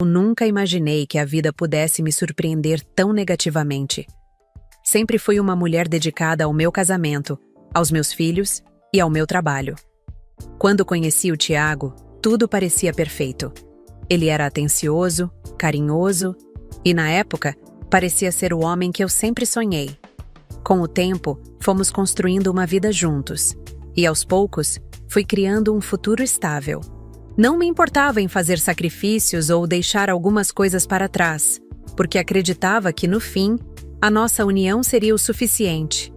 Eu nunca imaginei que a vida pudesse me surpreender tão negativamente. Sempre fui uma mulher dedicada ao meu casamento, aos meus filhos e ao meu trabalho. Quando conheci o Tiago, tudo parecia perfeito. Ele era atencioso, carinhoso e, na época, parecia ser o homem que eu sempre sonhei. Com o tempo, fomos construindo uma vida juntos e, aos poucos, fui criando um futuro estável. Não me importava em fazer sacrifícios ou deixar algumas coisas para trás, porque acreditava que, no fim, a nossa união seria o suficiente.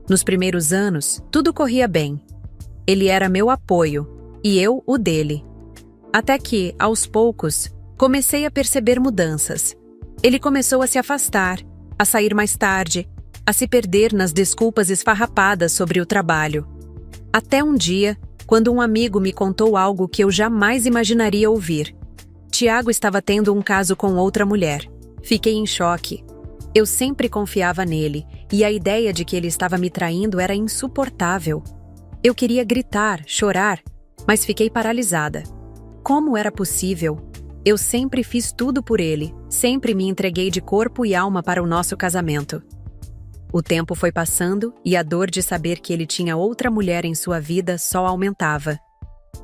Nos primeiros anos, tudo corria bem. Ele era meu apoio e eu o dele. Até que, aos poucos, comecei a perceber mudanças. Ele começou a se afastar, a sair mais tarde, a se perder nas desculpas esfarrapadas sobre o trabalho. Até um dia, quando um amigo me contou algo que eu jamais imaginaria ouvir. Tiago estava tendo um caso com outra mulher. Fiquei em choque. Eu sempre confiava nele, e a ideia de que ele estava me traindo era insuportável. Eu queria gritar, chorar, mas fiquei paralisada. Como era possível? Eu sempre fiz tudo por ele, sempre me entreguei de corpo e alma para o nosso casamento. O tempo foi passando e a dor de saber que ele tinha outra mulher em sua vida só aumentava.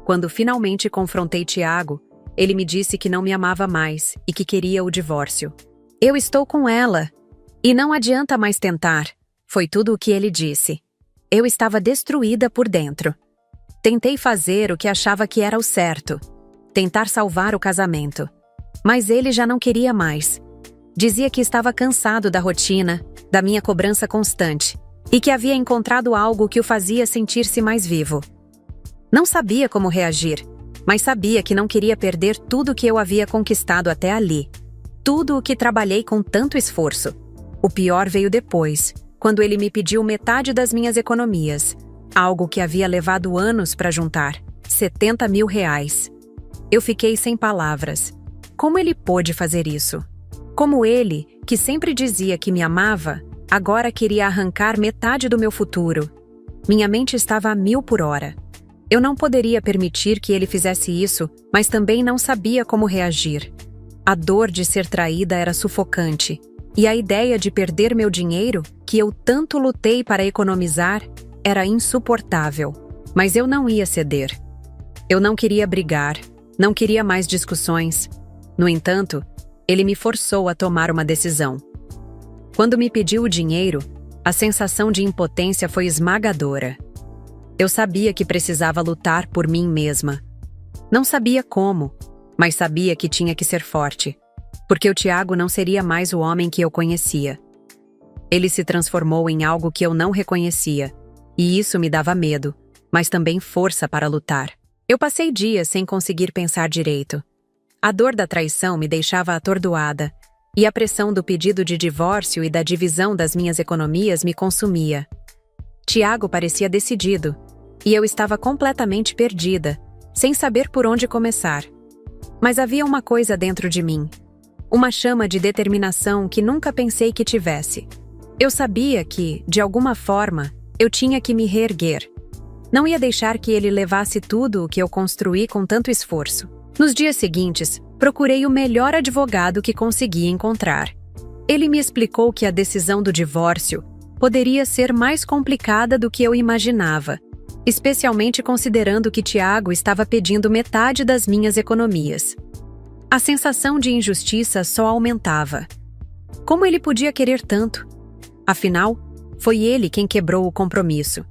Quando finalmente confrontei Tiago, ele me disse que não me amava mais e que queria o divórcio. Eu estou com ela. E não adianta mais tentar, foi tudo o que ele disse. Eu estava destruída por dentro. Tentei fazer o que achava que era o certo. Tentar salvar o casamento. Mas ele já não queria mais. Dizia que estava cansado da rotina, da minha cobrança constante, e que havia encontrado algo que o fazia sentir-se mais vivo. Não sabia como reagir, mas sabia que não queria perder tudo que eu havia conquistado até ali. Tudo o que trabalhei com tanto esforço. O pior veio depois, quando ele me pediu metade das minhas economias, algo que havia levado anos para juntar, R$70 mil. Eu fiquei sem palavras. Como ele pôde fazer isso? Como ele, que sempre dizia que me amava, agora queria arrancar metade do meu futuro. Minha mente estava a 1000 por hora. Eu não poderia permitir que ele fizesse isso, mas também não sabia como reagir. A dor de ser traída era sufocante, e a ideia de perder meu dinheiro, que eu tanto lutei para economizar, era insuportável. Mas eu não ia ceder. Eu não queria brigar, não queria mais discussões. No entanto, ele me forçou a tomar uma decisão. Quando me pediu o dinheiro, a sensação de impotência foi esmagadora. Eu sabia que precisava lutar por mim mesma. Não sabia como, mas sabia que tinha que ser forte, porque o Tiago não seria mais o homem que eu conhecia. Ele se transformou em algo que eu não reconhecia, e isso me dava medo, mas também força para lutar. Eu passei dias sem conseguir pensar direito. A dor da traição me deixava atordoada, e a pressão do pedido de divórcio e da divisão das minhas economias me consumia. Tiago parecia decidido, e eu estava completamente perdida, sem saber por onde começar. Mas havia uma coisa dentro de mim, uma chama de determinação que nunca pensei que tivesse. Eu sabia que, de alguma forma, eu tinha que me reerguer. Não ia deixar que ele levasse tudo o que eu construí com tanto esforço. Nos dias seguintes, procurei o melhor advogado que consegui encontrar. Ele me explicou que a decisão do divórcio poderia ser mais complicada do que eu imaginava, especialmente considerando que Tiago estava pedindo metade das minhas economias. A sensação de injustiça só aumentava. Como ele podia querer tanto? Afinal, foi ele quem quebrou o compromisso.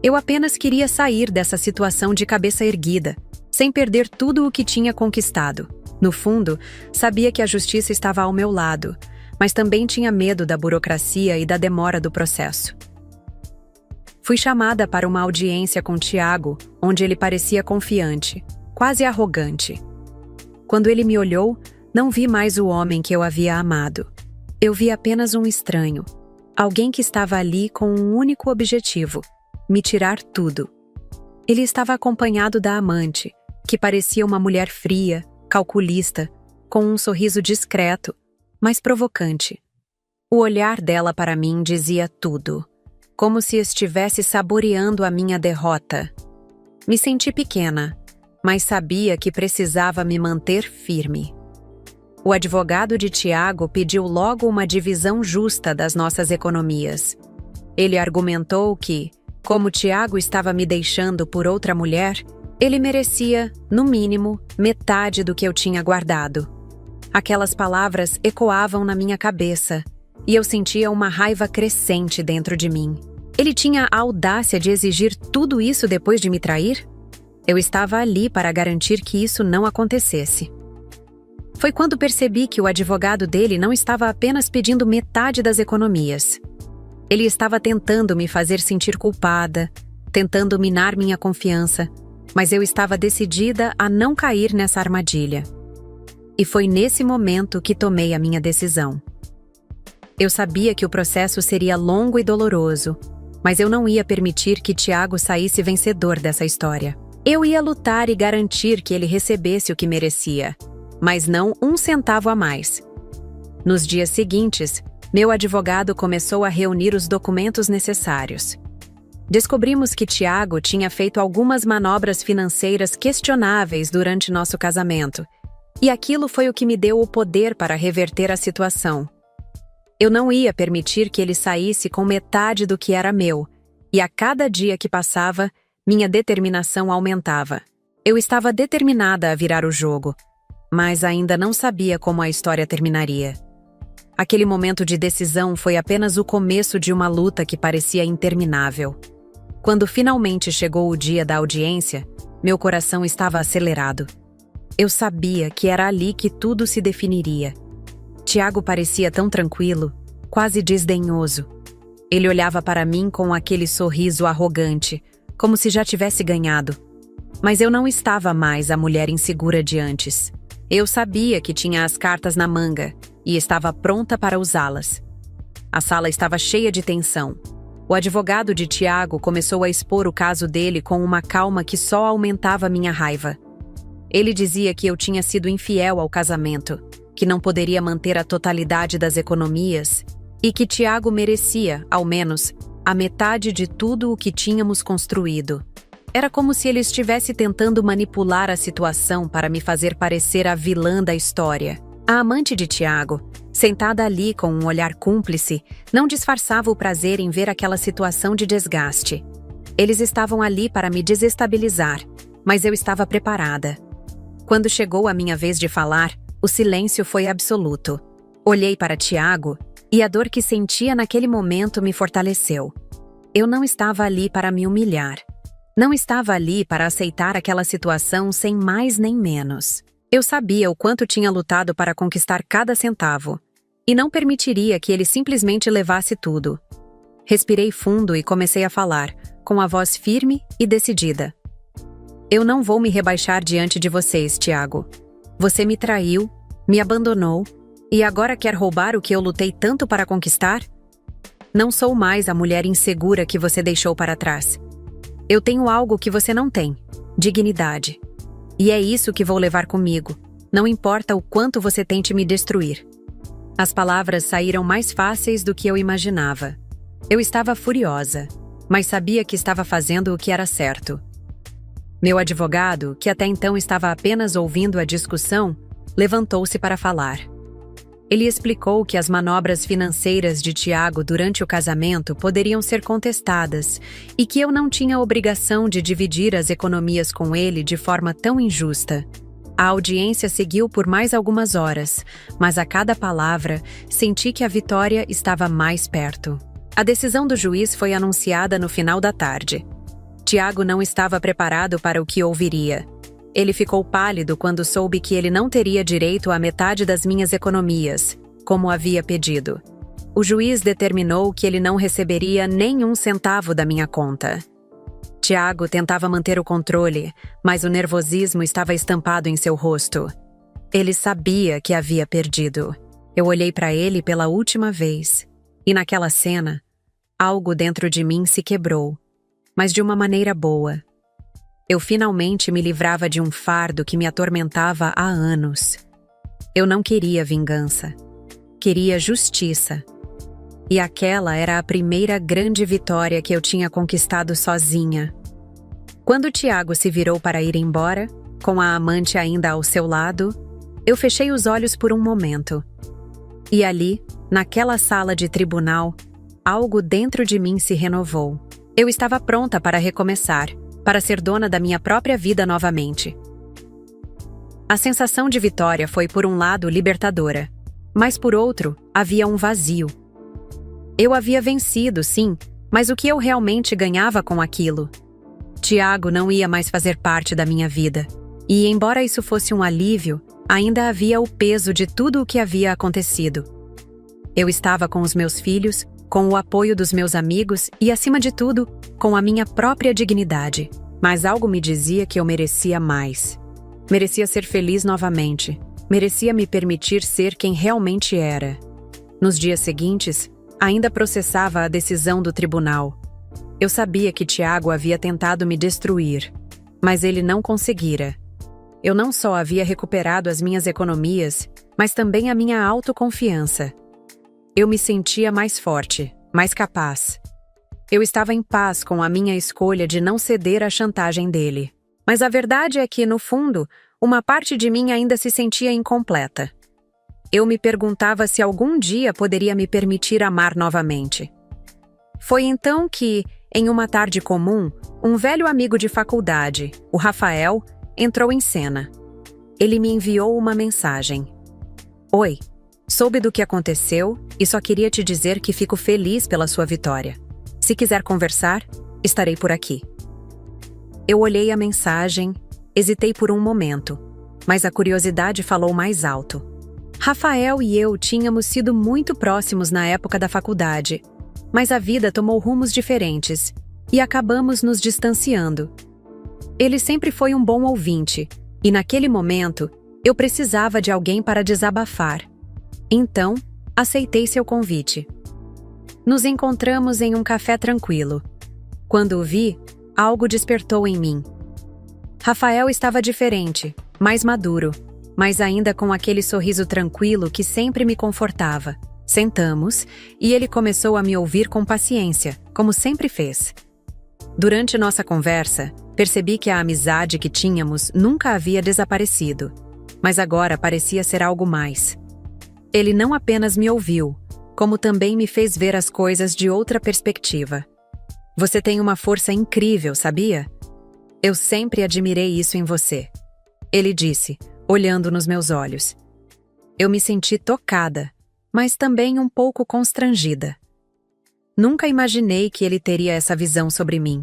Eu apenas queria sair dessa situação de cabeça erguida, sem perder tudo o que tinha conquistado. No fundo, sabia que a justiça estava ao meu lado, mas também tinha medo da burocracia e da demora do processo. Fui chamada para uma audiência com Tiago, onde ele parecia confiante, quase arrogante. Quando ele me olhou, não vi mais o homem que eu havia amado. Eu vi apenas um estranho, alguém que estava ali com um único objetivo: me tirar tudo. Ele estava acompanhado da amante, que parecia uma mulher fria, calculista, com um sorriso discreto, mas provocante. O olhar dela para mim dizia tudo, como se estivesse saboreando a minha derrota. Me senti pequena, mas sabia que precisava me manter firme. O advogado de Tiago pediu logo uma divisão justa das nossas economias. Ele argumentou que, como Tiago estava me deixando por outra mulher, ele merecia, no mínimo, metade do que eu tinha guardado. Aquelas palavras ecoavam na minha cabeça, e eu sentia uma raiva crescente dentro de mim. Ele tinha a audácia de exigir tudo isso depois de me trair? Eu estava ali para garantir que isso não acontecesse. Foi quando percebi que o advogado dele não estava apenas pedindo metade das economias. Ele estava tentando me fazer sentir culpada, tentando minar minha confiança, mas eu estava decidida a não cair nessa armadilha. E foi nesse momento que tomei a minha decisão. Eu sabia que o processo seria longo e doloroso, mas eu não ia permitir que Tiago saísse vencedor dessa história. Eu ia lutar e garantir que ele recebesse o que merecia, mas não um centavo a mais. Nos dias seguintes, meu advogado começou a reunir os documentos necessários. Descobrimos que Tiago tinha feito algumas manobras financeiras questionáveis durante nosso casamento, e aquilo foi o que me deu o poder para reverter a situação. Eu não ia permitir que ele saísse com metade do que era meu, e a cada dia que passava, minha determinação aumentava. Eu estava determinada a virar o jogo, mas ainda não sabia como a história terminaria. Aquele momento de decisão foi apenas o começo de uma luta que parecia interminável. Quando finalmente chegou o dia da audiência, meu coração estava acelerado. Eu sabia que era ali que tudo se definiria. Tiago parecia tão tranquilo, quase desdenhoso. Ele olhava para mim com aquele sorriso arrogante, como se já tivesse ganhado. Mas eu não estava mais a mulher insegura de antes. Eu sabia que tinha as cartas na manga e estava pronta para usá-las. A sala estava cheia de tensão. O advogado de Tiago começou a expor o caso dele com uma calma que só aumentava minha raiva. Ele dizia que eu tinha sido infiel ao casamento, que não poderia manter a totalidade das economias e que Tiago merecia, ao menos, a metade de tudo o que tínhamos construído. Era como se ele estivesse tentando manipular a situação para me fazer parecer a vilã da história. A amante de Tiago, sentada ali com um olhar cúmplice, não disfarçava o prazer em ver aquela situação de desgaste. Eles estavam ali para me desestabilizar, mas eu estava preparada. Quando chegou a minha vez de falar, o silêncio foi absoluto. Olhei para Tiago e a dor que sentia naquele momento me fortaleceu. Eu não estava ali para me humilhar. Não estava ali para aceitar aquela situação sem mais nem menos. Eu sabia o quanto tinha lutado para conquistar cada centavo, e não permitiria que ele simplesmente levasse tudo. Respirei fundo e comecei a falar, com a voz firme e decidida. Eu não vou me rebaixar diante de vocês, Tiago. Você me traiu, me abandonou, e agora quer roubar o que eu lutei tanto para conquistar? Não sou mais a mulher insegura que você deixou para trás. Eu tenho algo que você não tem: dignidade. E é isso que vou levar comigo, não importa o quanto você tente me destruir. As palavras saíram mais fáceis do que eu imaginava. Eu estava furiosa, mas sabia que estava fazendo o que era certo. Meu advogado, que até então estava apenas ouvindo a discussão, levantou-se para falar. Ele explicou que as manobras financeiras de Tiago durante o casamento poderiam ser contestadas e que eu não tinha obrigação de dividir as economias com ele de forma tão injusta. A audiência seguiu por mais algumas horas, mas a cada palavra senti que a vitória estava mais perto. A decisão do juiz foi anunciada no final da tarde. Tiago não estava preparado para o que ouviria. Ele ficou pálido quando soube que ele não teria direito à metade das minhas economias, como havia pedido. O juiz determinou que ele não receberia nem um centavo da minha conta. Tiago tentava manter o controle, mas o nervosismo estava estampado em seu rosto. Ele sabia que havia perdido. Eu olhei para ele pela última vez, e naquela cena, algo dentro de mim se quebrou, mas de uma maneira boa. Eu finalmente me livrava de um fardo que me atormentava há anos. Eu não queria vingança. Queria justiça. E aquela era a primeira grande vitória que eu tinha conquistado sozinha. Quando Tiago se virou para ir embora, com a amante ainda ao seu lado, Eu fechei os olhos por um momento. E ali, naquela sala de tribunal, algo dentro de mim se renovou. Eu estava pronta para recomeçar, para ser dona da minha própria vida novamente. A sensação de vitória foi, por um lado, libertadora, mas, por outro, havia um vazio. Eu havia vencido, sim, mas o que eu realmente ganhava com aquilo? Tiago não ia mais fazer parte da minha vida, e, embora isso fosse um alívio, ainda havia o peso de tudo o que havia acontecido. Eu estava com os meus filhos, com o apoio dos meus amigos e, acima de tudo, com a minha própria dignidade. Mas algo me dizia que eu merecia mais. Merecia ser feliz novamente. Merecia me permitir ser quem realmente era. Nos dias seguintes, ainda processava a decisão do tribunal. Eu sabia que Tiago havia tentado me destruir, mas ele não conseguira. Eu não só havia recuperado as minhas economias, mas também a minha autoconfiança. Eu me sentia mais forte, mais capaz. Eu estava em paz com a minha escolha de não ceder à chantagem dele. Mas a verdade é que, no fundo, uma parte de mim ainda se sentia incompleta. Eu me perguntava se algum dia poderia me permitir amar novamente. Foi então que, em uma tarde comum, um velho amigo de faculdade, o Rafael, entrou em cena. Ele me enviou uma mensagem. Oi, soube do que aconteceu e só queria te dizer que fico feliz pela sua vitória. Se quiser conversar, estarei por aqui. Eu olhei a mensagem, hesitei por um momento, mas a curiosidade falou mais alto. Rafael e eu tínhamos sido muito próximos na época da faculdade, mas a vida tomou rumos diferentes e acabamos nos distanciando. Ele sempre foi um bom ouvinte, e naquele momento, eu precisava de alguém para desabafar. Então, aceitei seu convite. Nos encontramos em um café tranquilo. Quando o vi, algo despertou em mim. Rafael estava diferente, mais maduro, mas ainda com aquele sorriso tranquilo que sempre me confortava. Sentamos, e ele começou a me ouvir com paciência, como sempre fez. Durante nossa conversa, percebi que a amizade que tínhamos nunca havia desaparecido, mas agora parecia ser algo mais. Ele não apenas me ouviu, como também me fez ver as coisas de outra perspectiva. Você tem uma força incrível, sabia? Eu sempre admirei isso em você. Ele disse, olhando nos meus olhos. Eu me senti tocada, mas também um pouco constrangida. Nunca imaginei que ele teria essa visão sobre mim.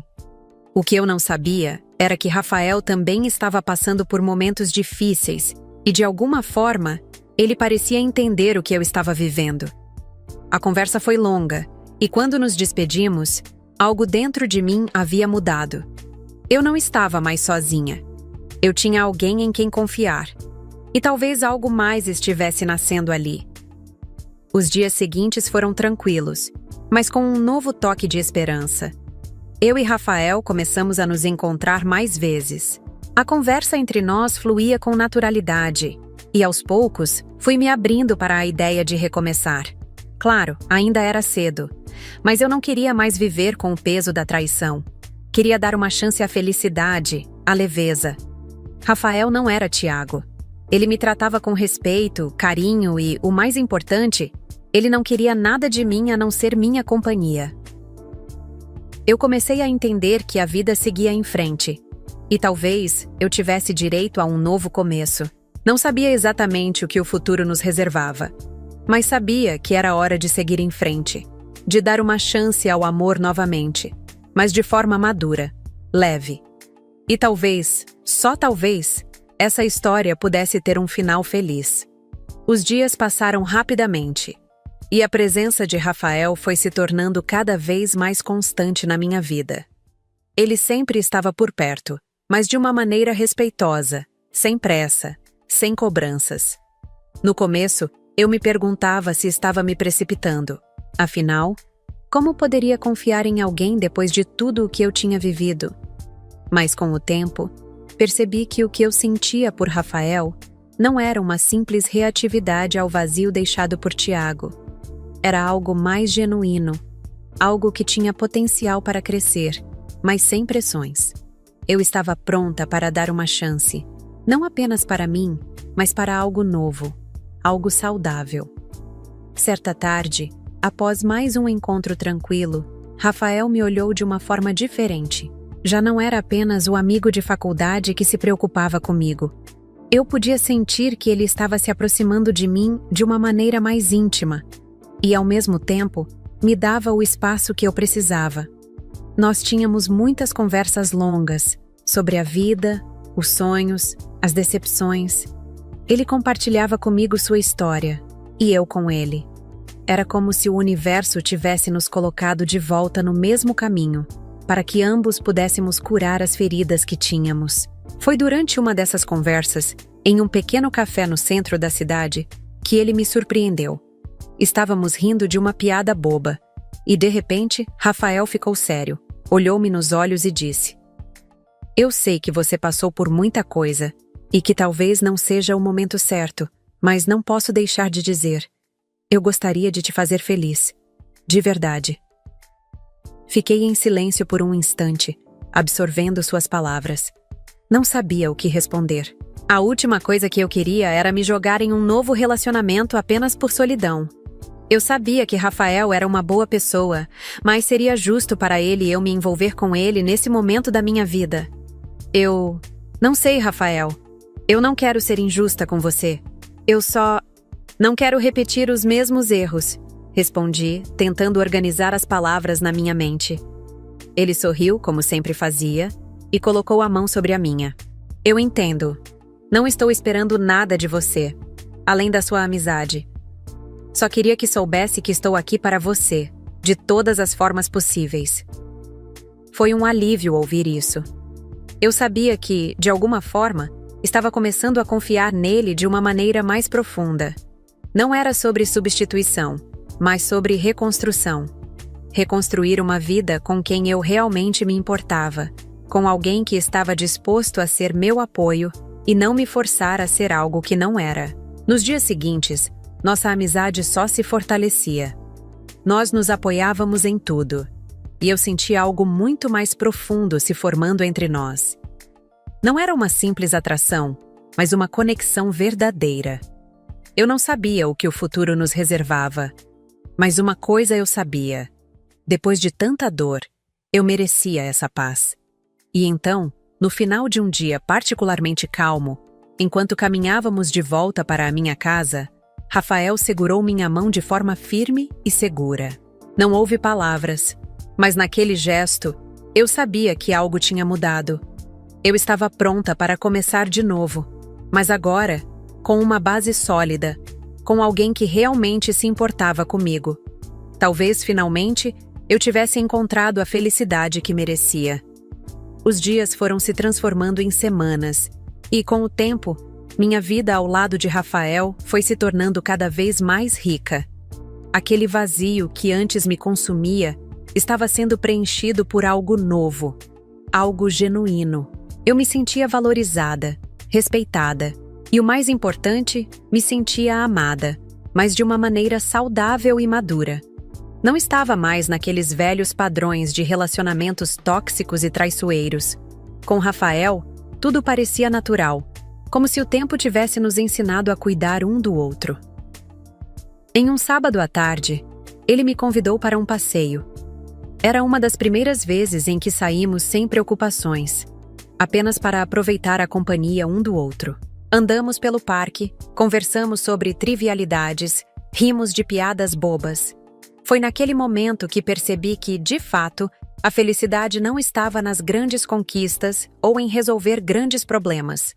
O que eu não sabia era que Rafael também estava passando por momentos difíceis e, de alguma forma, ele parecia entender o que eu estava vivendo. A conversa foi longa, e quando nos despedimos, algo dentro de mim havia mudado. Eu não estava mais sozinha. Eu tinha alguém em quem confiar. E talvez algo mais estivesse nascendo ali. Os dias seguintes foram tranquilos, mas com um novo toque de esperança. Eu e Rafael começamos a nos encontrar mais vezes. A conversa entre nós fluía com naturalidade, e aos poucos fui me abrindo para a ideia de recomeçar. Claro, ainda era cedo, mas eu não queria mais viver com o peso da traição. Queria dar uma chance à felicidade, à leveza. Rafael não era Tiago. Ele me tratava com respeito, carinho e, o mais importante, ele não queria nada de mim a não ser minha companhia. Eu comecei a entender que a vida seguia em frente, e talvez eu tivesse direito a um novo começo. Não sabia exatamente o que o futuro nos reservava, mas sabia que era hora de seguir em frente, de dar uma chance ao amor novamente, mas de forma madura, leve. E talvez, só talvez, essa história pudesse ter um final feliz. Os dias passaram rapidamente, e a presença de Rafael foi se tornando cada vez mais constante na minha vida. Ele sempre estava por perto, mas de uma maneira respeitosa, sem pressa, sem cobranças. No começo, eu me perguntava se estava me precipitando. Afinal, como poderia confiar em alguém depois de tudo o que eu tinha vivido? Mas com o tempo, percebi que o que eu sentia por Rafael não era uma simples reatividade ao vazio deixado por Tiago. Era algo mais genuíno, algo que tinha potencial para crescer, mas sem pressões. Eu estava pronta para dar uma chance, Não apenas para mim, mas para algo novo, algo saudável. Certa tarde, após mais um encontro tranquilo, Rafael me olhou de uma forma diferente. Já não era apenas o amigo de faculdade que se preocupava comigo. Eu podia sentir que ele estava se aproximando de mim de uma maneira mais íntima e, ao mesmo tempo, me dava o espaço que eu precisava. Nós tínhamos muitas conversas longas sobre a vida, os sonhos, as decepções. Ele compartilhava comigo sua história e eu com ele. Era como se o universo tivesse nos colocado de volta no mesmo caminho, para que ambos pudéssemos curar as feridas que tínhamos. Foi durante uma dessas conversas, em um pequeno café no centro da cidade, que ele me surpreendeu. Estávamos rindo de uma piada boba, e de repente, Rafael ficou sério, olhou-me nos olhos e disse: "Eu sei que você passou por muita coisa, e que talvez não seja o momento certo, mas não posso deixar de dizer: eu gostaria de te fazer feliz. De verdade." Fiquei em silêncio por um instante, absorvendo suas palavras. Não sabia o que responder. A última coisa que eu queria era me jogar em um novo relacionamento apenas por solidão. Eu sabia que Rafael era uma boa pessoa, mas seria justo para ele eu me envolver com ele nesse momento da minha vida. Não sei, Rafael. Eu não quero ser injusta com você. Eu só não quero repetir os mesmos erros, respondi, tentando organizar as palavras na minha mente. Ele sorriu, como sempre fazia, e colocou a mão sobre a minha. Eu entendo. Não estou esperando nada de você, além da sua amizade. Só queria que soubesse que estou aqui para você, de todas as formas possíveis. Foi um alívio ouvir isso. Eu sabia que, de alguma forma, estava começando a confiar nele de uma maneira mais profunda. Não era sobre substituição, mas sobre reconstrução. Reconstruir uma vida com quem eu realmente me importava, com alguém que estava disposto a ser meu apoio e não me forçar a ser algo que não era. Nos dias seguintes, nossa amizade só se fortalecia. Nós nos apoiávamos em tudo, e eu sentia algo muito mais profundo se formando entre nós. Não era uma simples atração, mas uma conexão verdadeira. Eu não sabia o que o futuro nos reservava, mas uma coisa eu sabia. Depois de tanta dor, eu merecia essa paz. E então, no final de um dia particularmente calmo, enquanto caminhávamos de volta para a minha casa, Rafael segurou minha mão de forma firme e segura. Não houve palavras, mas naquele gesto, eu sabia que algo tinha mudado. Eu estava pronta para começar de novo, mas agora, com uma base sólida, com alguém que realmente se importava comigo. Talvez, finalmente, eu tivesse encontrado a felicidade que merecia. Os dias foram se transformando em semanas, e, com o tempo, minha vida ao lado de Rafael foi se tornando cada vez mais rica. Aquele vazio que antes me consumia estava sendo preenchido por algo novo, algo genuíno. Eu me sentia valorizada, respeitada, e o mais importante, me sentia amada, mas de uma maneira saudável e madura. Não estava mais naqueles velhos padrões de relacionamentos tóxicos e traiçoeiros. Com Rafael, tudo parecia natural, como se o tempo tivesse nos ensinado a cuidar um do outro. Em um sábado à tarde, ele me convidou para um passeio. Era uma das primeiras vezes em que saímos sem preocupações, apenas para aproveitar a companhia um do outro. Andamos pelo parque, conversamos sobre trivialidades, rimos de piadas bobas. Foi naquele momento que percebi que, de fato, a felicidade não estava nas grandes conquistas ou em resolver grandes problemas.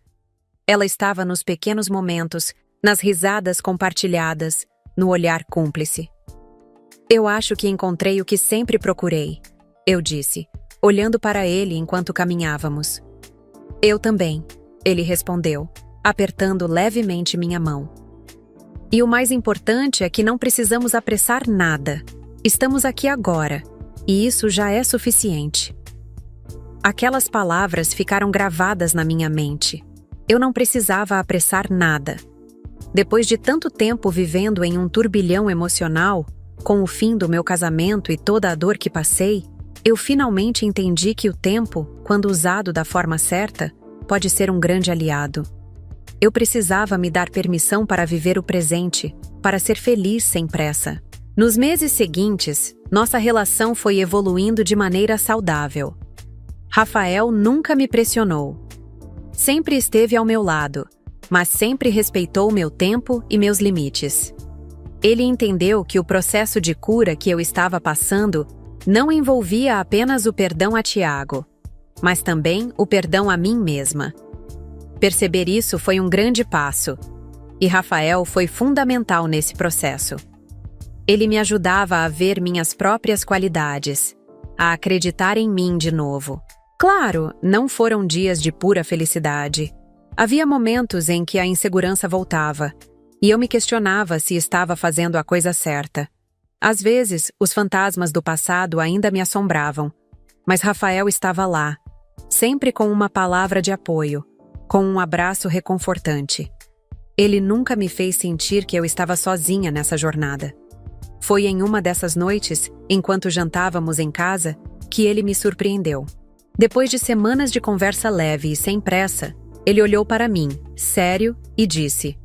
Ela estava nos pequenos momentos, nas risadas compartilhadas, no olhar cúmplice. Eu acho que encontrei o que sempre procurei, eu disse, olhando para ele enquanto caminhávamos. Eu também, ele respondeu, apertando levemente minha mão. E o mais importante é que não precisamos apressar nada. Estamos aqui agora, e isso já é suficiente. Aquelas palavras ficaram gravadas na minha mente. Eu não precisava apressar nada. Depois de tanto tempo vivendo em um turbilhão emocional, com o fim do meu casamento e toda a dor que passei, eu finalmente entendi que o tempo, quando usado da forma certa, pode ser um grande aliado. Eu precisava me dar permissão para viver o presente, para ser feliz sem pressa. Nos meses seguintes, nossa relação foi evoluindo de maneira saudável. Rafael nunca me pressionou. Sempre esteve ao meu lado, mas sempre respeitou meu tempo e meus limites. Ele entendeu que o processo de cura que eu estava passando não envolvia apenas o perdão a Tiago, mas também o perdão a mim mesma. Perceber isso foi um grande passo, e Rafael foi fundamental nesse processo. Ele me ajudava a ver minhas próprias qualidades, a acreditar em mim de novo. Claro, não foram dias de pura felicidade. Havia momentos em que a insegurança voltava, e eu me questionava se estava fazendo a coisa certa. Às vezes, os fantasmas do passado ainda me assombravam, mas Rafael estava lá, sempre com uma palavra de apoio, com um abraço reconfortante. Ele nunca me fez sentir que eu estava sozinha nessa jornada. Foi em uma dessas noites, enquanto jantávamos em casa, que ele me surpreendeu. Depois de semanas de conversa leve e sem pressa, ele olhou para mim, sério, e disse: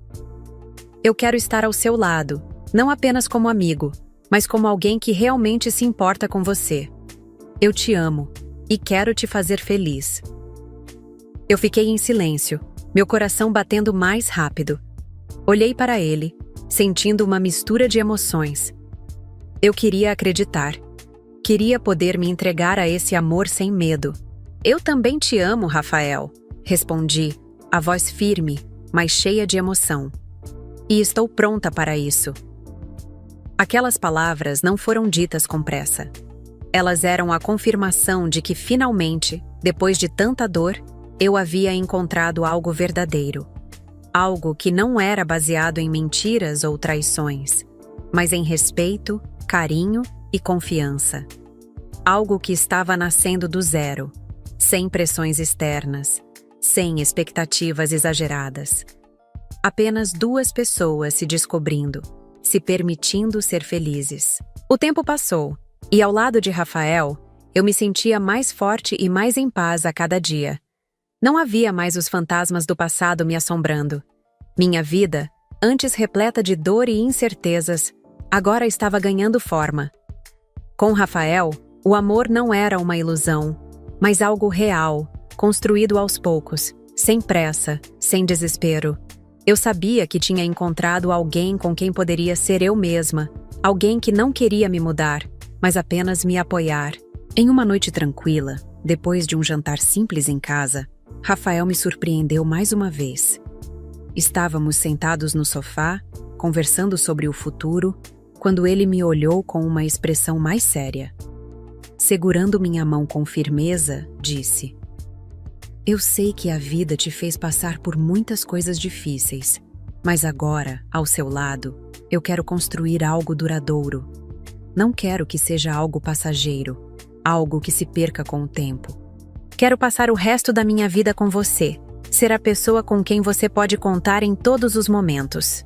"Eu quero estar ao seu lado, não apenas como amigo, mas como alguém que realmente se importa com você. Eu te amo e quero te fazer feliz." Eu fiquei em silêncio, meu coração batendo mais rápido. Olhei para ele, sentindo uma mistura de emoções. Eu queria acreditar. Queria poder me entregar a esse amor sem medo. "Eu também te amo, Rafael", respondi, a voz firme, mas cheia de emoção. "E estou pronta para isso." Aquelas palavras não foram ditas com pressa. Elas eram a confirmação de que finalmente, depois de tanta dor, eu havia encontrado algo verdadeiro. Algo que não era baseado em mentiras ou traições, mas em respeito, carinho e confiança. Algo que estava nascendo do zero, sem pressões externas, sem expectativas exageradas. Apenas duas pessoas se descobrindo, se permitindo ser felizes. O tempo passou, e ao lado de Rafael, eu me sentia mais forte e mais em paz a cada dia. Não havia mais os fantasmas do passado me assombrando. Minha vida, antes repleta de dor e incertezas, agora estava ganhando forma. Com Rafael, o amor não era uma ilusão, mas algo real, construído aos poucos, sem pressa, sem desespero. Eu sabia que tinha encontrado alguém com quem poderia ser eu mesma, alguém que não queria me mudar, mas apenas me apoiar. Em uma noite tranquila, depois de um jantar simples em casa, Rafael me surpreendeu mais uma vez. Estávamos sentados no sofá, conversando sobre o futuro, quando ele me olhou com uma expressão mais séria. Segurando minha mão com firmeza, disse: "Eu sei que a vida te fez passar por muitas coisas difíceis, mas agora, ao seu lado, eu quero construir algo duradouro. Não quero que seja algo passageiro, algo que se perca com o tempo. Quero passar o resto da minha vida com você, ser a pessoa com quem você pode contar em todos os momentos."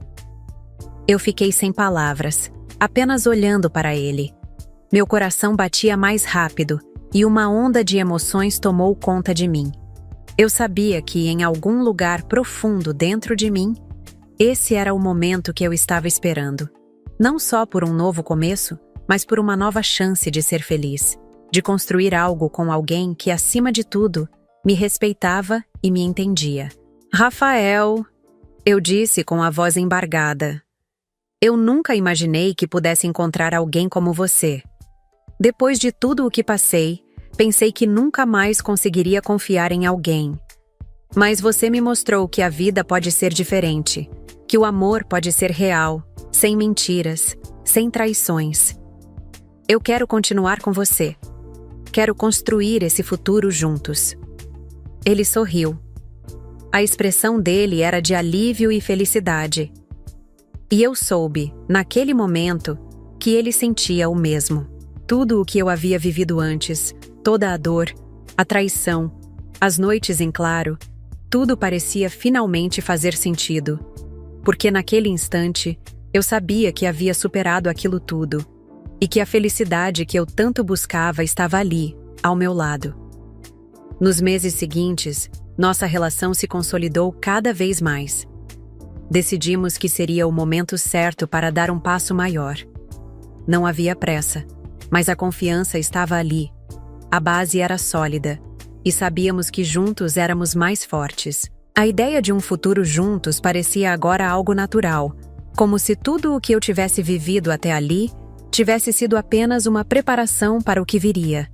Eu fiquei sem palavras, apenas olhando para ele. Meu coração batia mais rápido e uma onda de emoções tomou conta de mim. Eu sabia que, em algum lugar profundo dentro de mim, esse era o momento que eu estava esperando. Não só por um novo começo, mas por uma nova chance de ser feliz, de construir algo com alguém que, acima de tudo, me respeitava e me entendia. "Rafael", eu disse com a voz embargada, "eu nunca imaginei que pudesse encontrar alguém como você. Depois de tudo o que passei, pensei que nunca mais conseguiria confiar em alguém. Mas você me mostrou que a vida pode ser diferente, que o amor pode ser real, sem mentiras, sem traições. Eu quero continuar com você. Quero construir esse futuro juntos." Ele sorriu. A expressão dele era de alívio e felicidade. E eu soube, naquele momento, que ele sentia o mesmo. Tudo o que eu havia vivido antes, toda a dor, a traição, as noites em claro, tudo parecia finalmente fazer sentido. Porque naquele instante, eu sabia que havia superado aquilo tudo, e que a felicidade que eu tanto buscava estava ali, ao meu lado. Nos meses seguintes, Nossa relação se consolidou cada vez mais. Decidimos que seria o momento certo para dar um passo maior. Não havia pressa, mas a confiança estava ali. A base era sólida, e sabíamos que juntos éramos mais fortes. A ideia de um futuro juntos parecia agora algo natural, como se tudo o que eu tivesse vivido até ali tivesse sido apenas uma preparação para o que viria.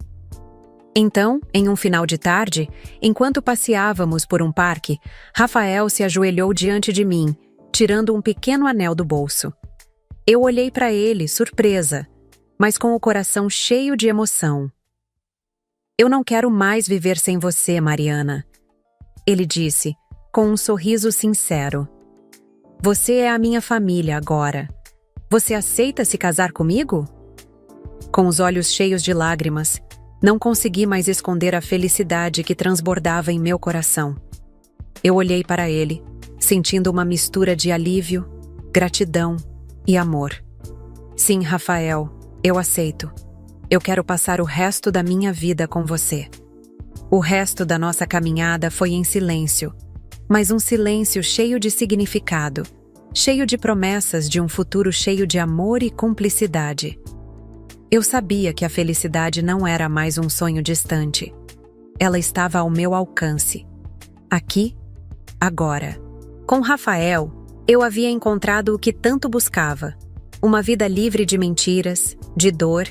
Então, em um final de tarde, enquanto passeávamos por um parque, Rafael se ajoelhou diante de mim, tirando um pequeno anel do bolso. Eu olhei para ele, surpresa, mas com o coração cheio de emoção. Eu não quero mais viver sem você, Mariana, ele disse, com um sorriso sincero. Você é a minha família agora. Você aceita se casar comigo? Com os olhos cheios de lágrimas, não consegui mais esconder a felicidade que transbordava em meu coração. Eu olhei para ele, sentindo uma mistura de alívio, gratidão e amor. Sim, Rafael, eu aceito. Eu quero passar o resto da minha vida com você. O resto da nossa caminhada foi em silêncio, mas um silêncio cheio de significado, cheio de promessas de um futuro cheio de amor e cumplicidade. Eu sabia que a felicidade não era mais um sonho distante. Ela estava ao meu alcance. Aqui, agora. Com Rafael, eu havia encontrado o que tanto buscava. Uma vida livre de mentiras, de dor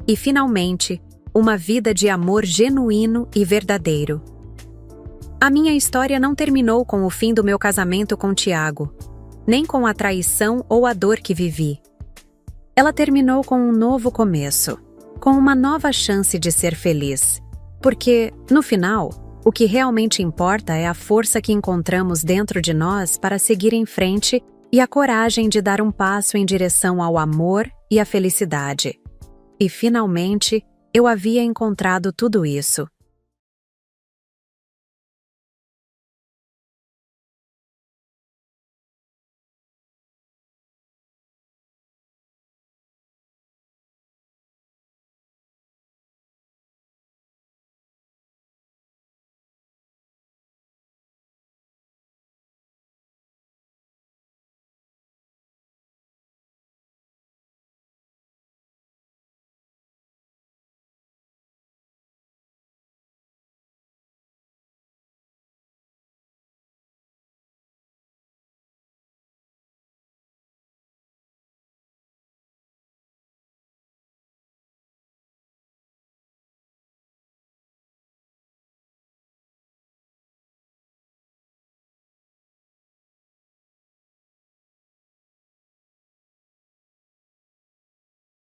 e, finalmente, uma vida de amor genuíno e verdadeiro. A minha história não terminou com o fim do meu casamento com Tiago, nem com a traição ou a dor que vivi. Ela terminou com um novo começo, com uma nova chance de ser feliz. Porque, no final, o que realmente importa é a força que encontramos dentro de nós para seguir em frente e a coragem de dar um passo em direção ao amor e à felicidade. E, finalmente, eu havia encontrado tudo isso.